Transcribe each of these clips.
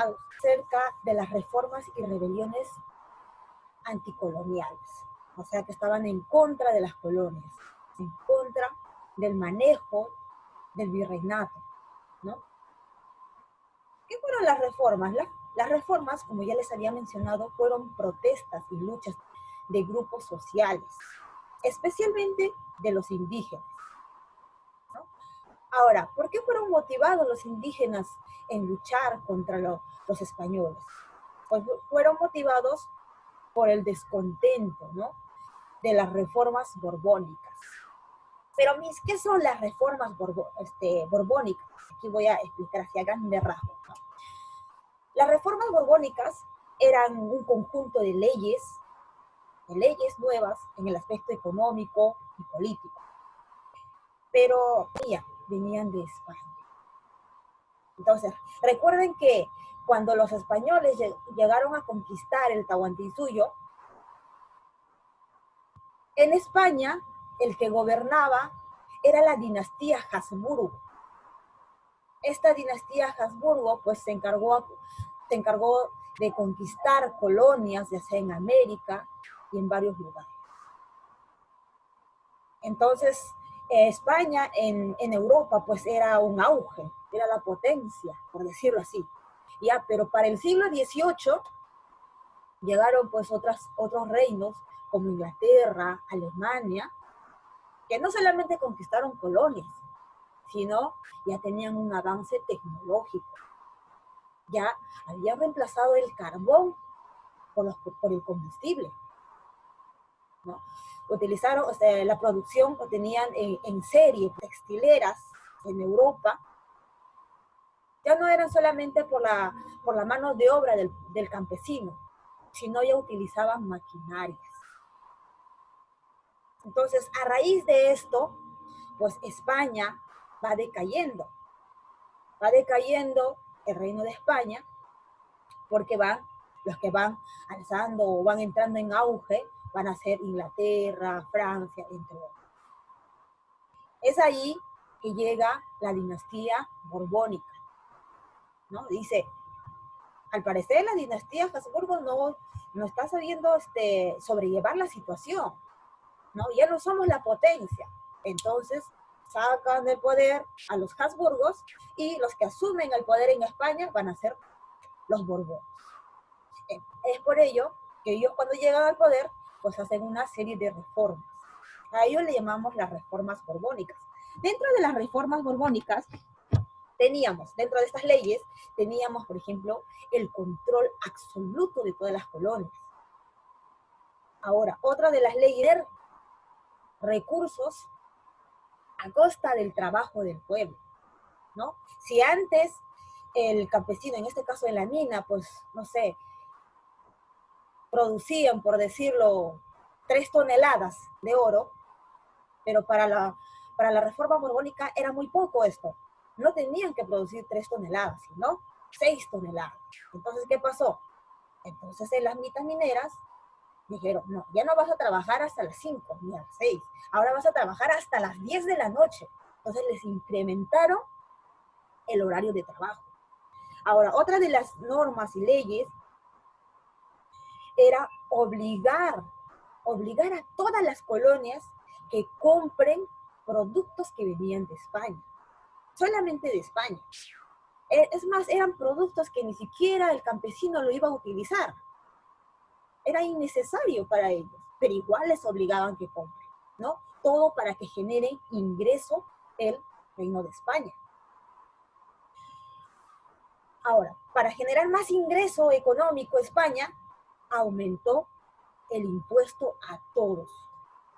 informados acerca de las reformas y rebeliones anticoloniales. O sea, que estaban en contra de las colonias, en contra del manejo del virreinato, ¿no? ¿Qué fueron las reformas? Las reformas, como ya les había mencionado, fueron protestas y luchas de grupos sociales, especialmente de los indígenas, ¿no? Ahora, ¿por qué fueron motivados los indígenas en luchar contra los españoles? Pues fueron motivados por el descontento, ¿no?, de las reformas borbónicas. Pero, ¿qué son las reformas borbónicas? Aquí voy a explicar hacia grandes rasgos, ¿no? Las reformas borbónicas eran un conjunto de leyes nuevas en el aspecto económico y político, pero venían de España. Entonces, recuerden que cuando los españoles llegaron a conquistar el Tahuantinsuyo, en España el que gobernaba era la dinastía Habsburgo. Esta dinastía Habsburgo pues se encargó de conquistar colonias, ya sea en América y en varios lugares. Entonces, España en Europa pues era un auge, era la potencia, por decirlo así. Ya, pero para el siglo XVIII llegaron pues otros reinos como Inglaterra, Alemania, que no solamente conquistaron colonias, sino ya tenían un avance tecnológico. Ya habían reemplazado el carbón por el combustible, ¿no? Utilizaron, o sea, la producción lo tenían en serie, textileras en Europa. Ya no eran solamente por la mano de obra del campesino, sino ya utilizaban maquinarias. Entonces, a raíz de esto, pues España va decayendo el reino de España, porque los que van alzando o van entrando en auge van a ser Inglaterra, Francia, entre otros. Es ahí que llega la dinastía borbónica, ¿no? Dice, al parecer la dinastía Habsburgo no está sabiendo sobrellevar la situación, ¿no? Ya no somos la potencia. Entonces sacan del poder a los Habsburgos y los que asumen el poder en España van a ser los Borbones. Es por ello que ellos, cuando llegan al poder, pues hacen una serie de reformas. A ellos le llamamos las reformas borbónicas. Dentro de las reformas borbónicas dentro de estas leyes, teníamos, por ejemplo, el control absoluto de todas las colonias. Ahora, otra de las leyes, recursos a costa del trabajo del pueblo, ¿no? Si antes el campesino, en este caso de la mina, pues, no sé, producían, por decirlo, 3 toneladas de oro, pero para la reforma borbónica era muy poco esto. No tenían que producir 3 toneladas, sino 6 toneladas. Entonces, ¿qué pasó? Entonces, en las mineras dijeron, no, ya no vas a trabajar hasta las 5 ni a las 6, ahora vas a trabajar hasta las 10 de la noche. Entonces, les incrementaron el horario de trabajo. Ahora, otra de las normas y leyes era obligar a todas las colonias que compren productos que venían de España, solamente de España. Es más, eran productos que ni siquiera el campesino lo iba a utilizar. Era innecesario para ellos, pero igual les obligaban que compren, ¿no? Todo para que genere ingreso el Reino de España. Ahora, para generar más ingreso económico, España aumentó el impuesto a todos,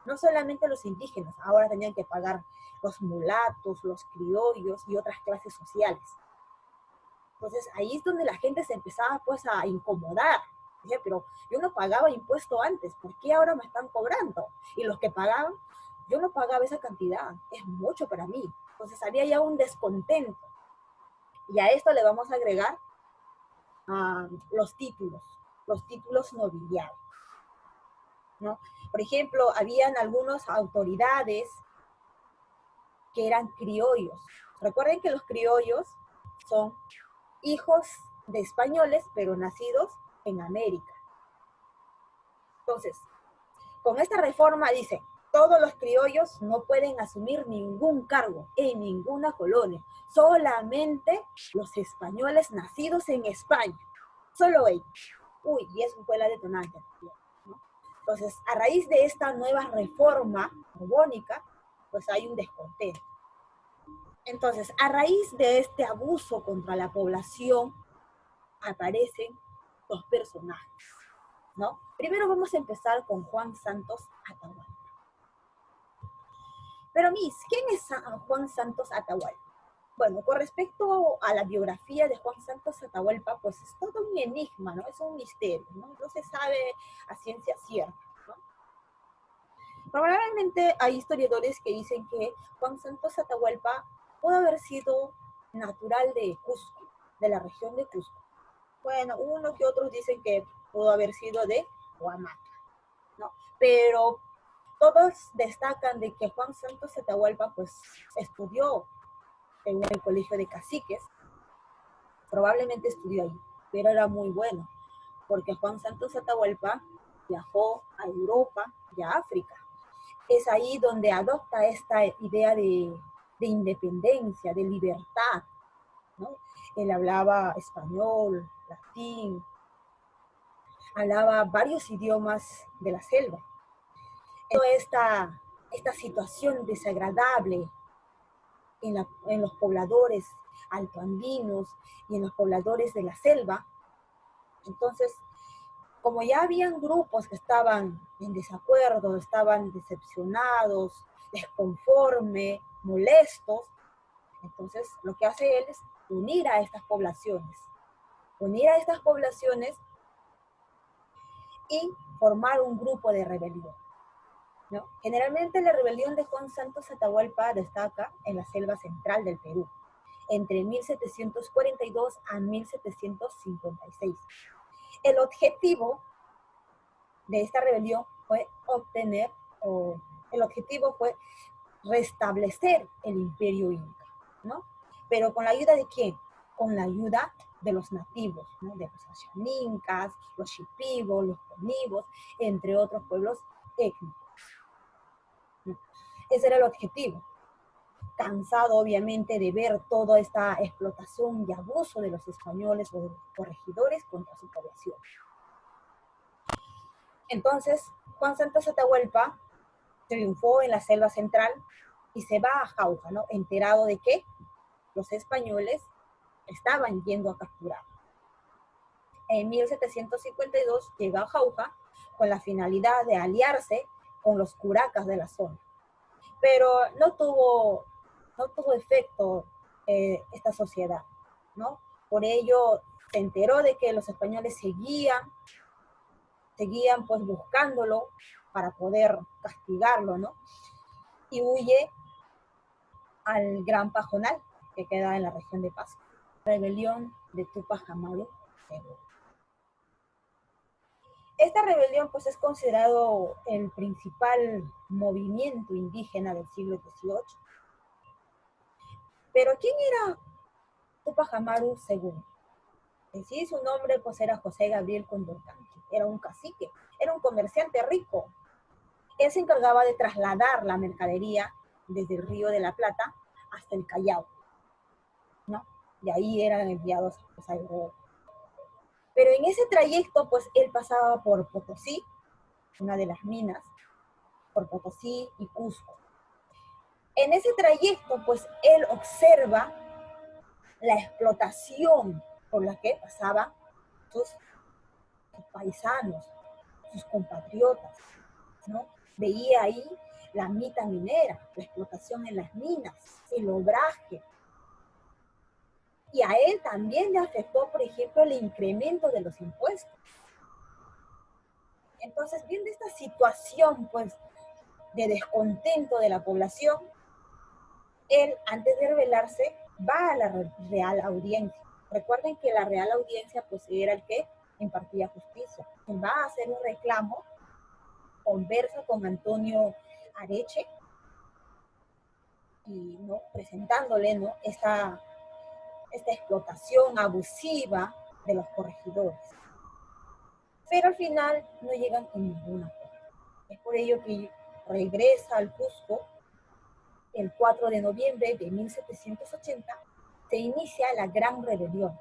no solamente a los indígenas, ahora tenían que pagar los mulatos, los criollos y otras clases sociales. Entonces ahí es donde la gente se empezaba pues a incomodar. Dije, pero yo no pagaba impuesto antes, ¿por qué ahora me están cobrando? Y los que pagaban, yo no pagaba esa cantidad, es mucho para mí. Entonces había ya un descontento. Y a esto le vamos a agregar los títulos nobiliarios, ¿no? Por ejemplo, habían algunas autoridades que eran criollos. Recuerden que los criollos son hijos de españoles, pero nacidos en América. Entonces, con esta reforma dice, todos los criollos no pueden asumir ningún cargo en ninguna colonia, solamente los españoles nacidos en España, solo ellos. Uy, y eso fue la detonante, ¿no? Entonces, a raíz de esta nueva reforma borbónica, pues hay un descontento. Entonces, a raíz de este abuso contra la población, aparecen dos personajes, ¿no? Primero vamos a empezar con Juan Santos Atahualpa. Pero, Miss, ¿quién es Juan Santos Atahualpa? Bueno, con respecto a la biografía de Juan Santos Atahualpa, pues es todo un enigma, ¿no? Es un misterio, ¿no? No se sabe a ciencia cierta, ¿no? Probablemente hay historiadores que dicen que Juan Santos Atahualpa pudo haber sido natural de Cusco, de la región de Cusco. Bueno, unos que otros dicen que pudo haber sido de Huamaca, ¿no? Pero todos destacan de que Juan Santos Atahualpa pues estudió en el colegio de caciques, probablemente estudió ahí, pero era muy bueno, porque Juan Santos Atahualpa viajó a Europa y a África. Es ahí donde adopta esta idea de independencia, de libertad, ¿no? Él hablaba español, latín, hablaba varios idiomas de la selva. Esta situación desagradable en los pobladores altoandinos y en los pobladores de la selva, entonces, como ya habían grupos que estaban en desacuerdo, estaban decepcionados, desconformes, molestos, entonces lo que hace él es unir a estas poblaciones y formar un grupo de rebelión, ¿no? Generalmente la rebelión de Juan Santos Atahualpa destaca en la selva central del Perú, entre 1742 a 1756. El objetivo de esta rebelión fue el objetivo fue restablecer el imperio inca, ¿no? Pero ¿con la ayuda de quién? Con la ayuda de los nativos, ¿no? De los Ashaninkas, los Shipibos, los Conibos, entre otros pueblos étnicos. Ese era el objetivo. Cansado, obviamente, de ver toda esta explotación y abuso de los españoles o de los corregidores contra su población. Entonces, Juan Santos Atahualpa triunfó en la selva central y se va a Jauja, ¿no? Enterado de que los españoles estaban yendo a capturar. En 1752 llega a Jauja con la finalidad de aliarse con los curacas de la zona. Pero no tuvo efecto esta sociedad, ¿no? Por ello se enteró de que los españoles seguían pues buscándolo para poder castigarlo, ¿no? Y huye al Gran Pajonal, que queda en la región de Pasco. Rebelión de Tupac Amaru II. Esta rebelión pues es considerado el principal movimiento indígena del siglo XVIII. Pero ¿quién era Tupac Amaru II? En sí, su nombre pues era José Gabriel Condorcanqui, era un cacique, era un comerciante rico. Él se encargaba de trasladar la mercadería desde el Río de la Plata hasta el Callao, ¿no? De ahí eran enviados pues, a Europa. Pero en ese trayecto, pues él pasaba por Potosí, una de las minas, por Potosí y Cusco. En ese trayecto, pues él observa la explotación por la que pasaban sus paisanos, sus compatriotas, ¿no? Veía ahí la mita minera, la explotación en las minas, el obraje. Y a él también le afectó, por ejemplo, el incremento de los impuestos. Entonces, viendo esta situación, pues, de descontento de la población, él, antes de rebelarse, va a la Real Audiencia. Recuerden que la Real Audiencia, pues, era el que impartía justicia. Va a hacer un reclamo, conversa con Antonio Areche, y, ¿no? Presentándole, ¿no? esta explotación abusiva de los corregidores. Pero al final no llegan a ningún acuerdo. Es por ello que regresa al Cusco el 4 de noviembre de 1780, se inicia la Gran Rebelión,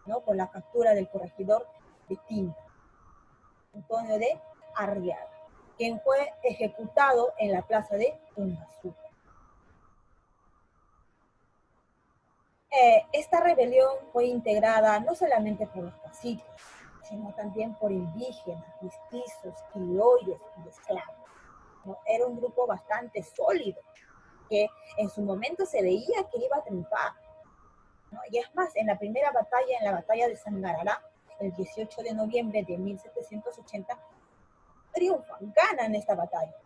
¿no? Con la captura del corregidor de Tinta, Antonio de Arriaga, quien fue ejecutado en la plaza de Tumbasu. Esta rebelión fue integrada no solamente por los caciques, sino también por indígenas, mestizos, criollos y esclavos, ¿no? Era un grupo bastante sólido, que en su momento se veía que iba a triunfar, ¿no? Y es más, en la primera batalla, en la batalla de Sangarará, el 18 de noviembre de 1780, triunfan, ganan esta batalla.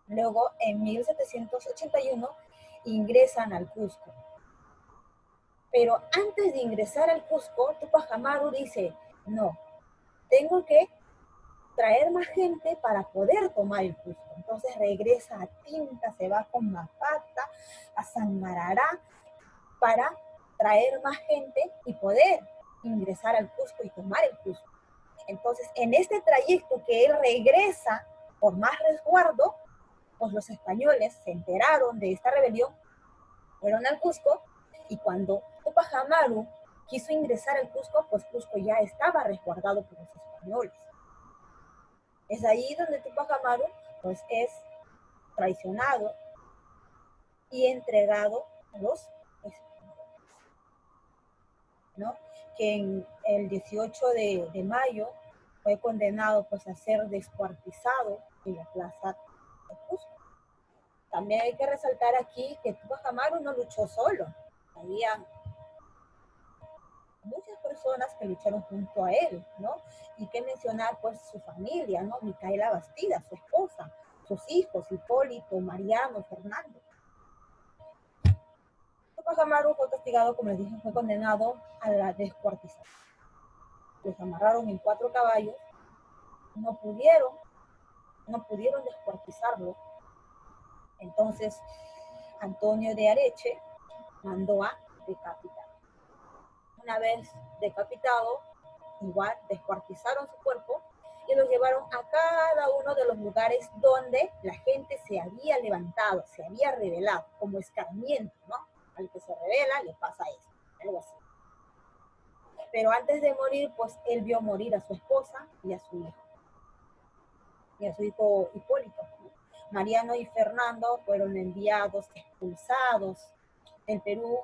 Luego, en 1781, ingresan al Cusco. Pero antes de ingresar al Cusco, Tupac Amaru dice, no, tengo que traer más gente para poder tomar el Cusco. Entonces regresa a Tinta, se va con Mapata, a Sangarará, para traer más gente y poder ingresar al Cusco y tomar el Cusco. Entonces, en este trayecto que él regresa por más resguardo, pues los españoles se enteraron de esta rebelión, fueron al Cusco, y cuando Tupac Amaru quiso ingresar al Cusco, pues Cusco ya estaba resguardado por los españoles. Es ahí donde Tupac Amaru pues es traicionado y entregado a los españoles, ¿no? Que en el 18 de mayo fue condenado pues a ser descuartizado en la plaza de Cusco. También hay que resaltar aquí que Tupac Amaru no luchó solo, había muchas personas que lucharon junto a él, ¿no? Y que mencionar pues su familia, ¿no? Micaela Bastida, su esposa, sus hijos, Hipólito, Mariano, Fernando. Tupac Amaru fue castigado, como les dije, fue condenado a la descuartización. Los amarraron en 4 caballos, no pudieron descuartizarlo. Entonces, Antonio de Areche mandó a decapitar. Una vez decapitado, igual descuartizaron su cuerpo y lo llevaron a cada uno de los lugares donde la gente se había levantado, se había rebelado, como escarmiento, ¿no? Al que se rebela le pasa eso, algo así. Pero antes de morir, pues él vio morir a su esposa y a su hijo. Y a su hijo Hipólito. Mariano y Fernando fueron enviados, expulsados del Perú,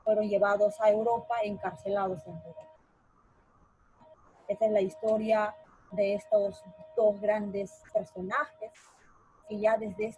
fueron llevados a Europa, encarcelados en Europa. Esta es la historia de estos 2 grandes personajes que ya desde